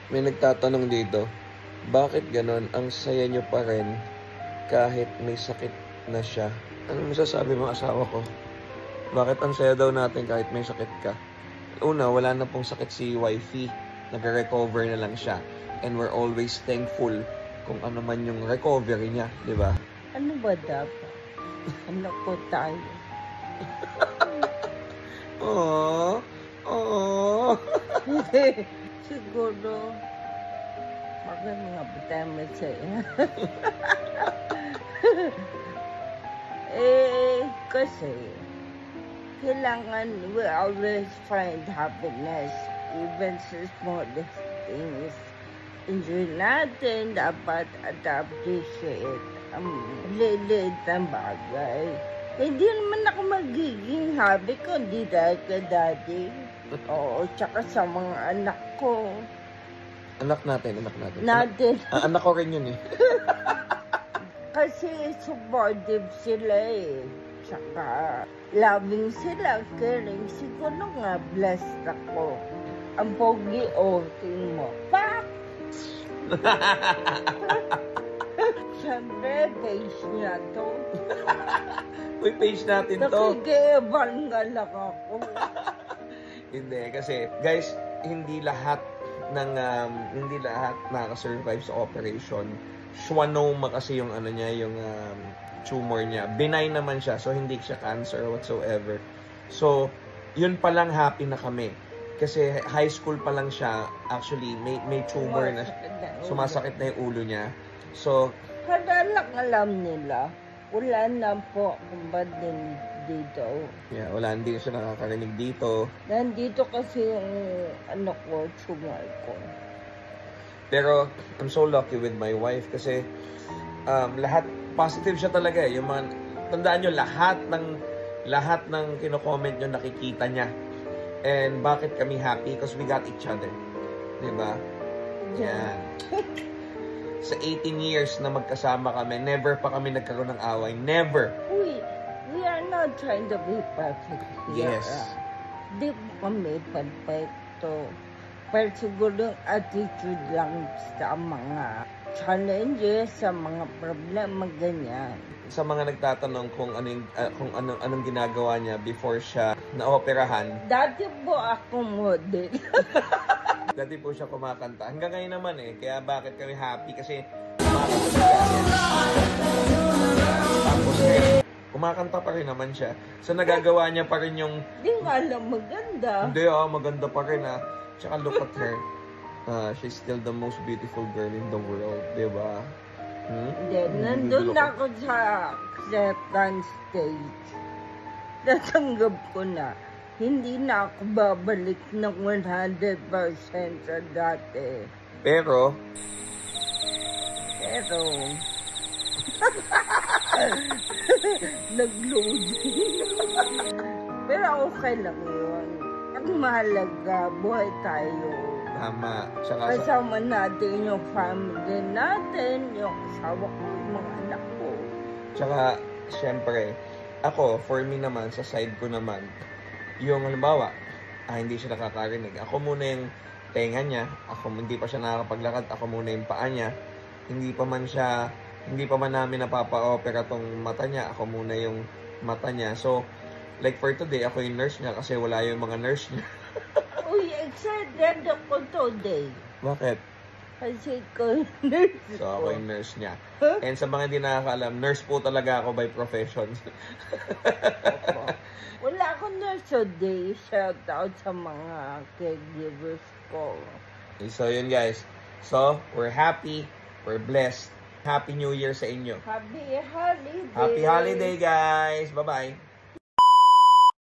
May nagtatanong dito, bakit ganon ang saya nyo pa rin kahit may sakit na siya? Ano masasabi mo asawa ko? Bakit ang saya daw natin kahit may sakit ka? Una, wala na pong sakit si wifey. Nag-recover na lang siya. And we're always thankful kung ano man yung recovery niya, di ba? Ano ba dapat? Anak ko tayo. Oh, oh. Hindi. Siguro, bakit nga ba tayo masaya? Kasi, kailangan we always find happiness, even sa smallest things. Enjoy natin, dapat appreciate ang lilit ng bagay. Hindi naman ako magiging happy kung di dahil ka daddy. Oo, tsaka sa mga anak ko. Anak natin. Natin. Anak ko rin yun eh. Kasi supportive sila eh. Tsaka loving sila, caring. Siguro nga blessed ako. Ang pogi o, tingin mo. Pak! Siyempre, page niya to. Uy, page natin to. Nakikibang nga lang ako. Hindi, kasi guys, hindi lahat nakaka-survive sa operation. Schwannoma kasi yung ano niya, yung tumor niya. Benign naman siya, so hindi siya cancer whatsoever. So, yun pa lang happy na kami. Kasi high school pa lang siya, actually, may tumor na, sumasakit na yung ulo niya. So, kada lang alam nila, wala na po kung ba't din dito. Yeah, wala, hindi siya nakakarinig dito. Nandito kasi yung anak ko, tumor ko. Pero, I'm so lucky with my wife kasi lahat, positive siya talaga eh. Yung mga, tandaan nyo, lahat ng kino-comment nyo nakikita niya. And bakit kami happy? Because we got each other. Diba? Yan. Sa 18 years na magkasama kami, never pa kami nagkaroon ng away. Never. We are not trying to be perfect here. Yes. Di po kami perfecto. Pero siguro yung attitude lang sa mga challenges, sa mga problema, ganyan. Sa mga nagtatanong kung anong ginagawa niya before siya naoperahan. Dati po ako model. Dati po siya kumakanta. Hanggang ngayon naman eh. Kaya bakit kami happy? Kasi kumakanta pa rin naman siya. So nagagawa niya pa rin yung... Di nga lang maganda. Hindi maganda pa rin ah. Tsaka look at her. She's still the most beautiful girl in the world. Diba? Then, nandun ako sa acceptance stage. Natanggap ko na. Hindi na ako babalik ng 100% sa dati. Pero... nag-loading. Pero okay lang yun. Ang mahalaga, buhay tayo. Tama. Tsaka kasama natin yung family natin, yung asawa ko, yung mga anak ko. Tsaka, syempre, ako, for me naman, sa side ko naman, yung halimbawa, hindi siya nakakarinig. Ako muna yung tenga niya, hindi pa siya nakakapaglakad, ako muna yung paa niya. Hindi pa man namin napapa-opera tong mata niya, ako muna yung mata niya. So, like for today, ako yung nurse niya kasi wala yung mga nurse niya. Uy, excited ako today. Bakit? Kasi ko nurse ko. So, ako yung nurse niya. And sa mga hindi nakakaalam, nurse po talaga ako by profession. Wala akong nurse today. Shout out sa mga caregivers ko. So, yun guys. So, we're happy. We're blessed. Happy New Year sa inyo. Happy holiday. Happy holiday, guys. Bye-bye.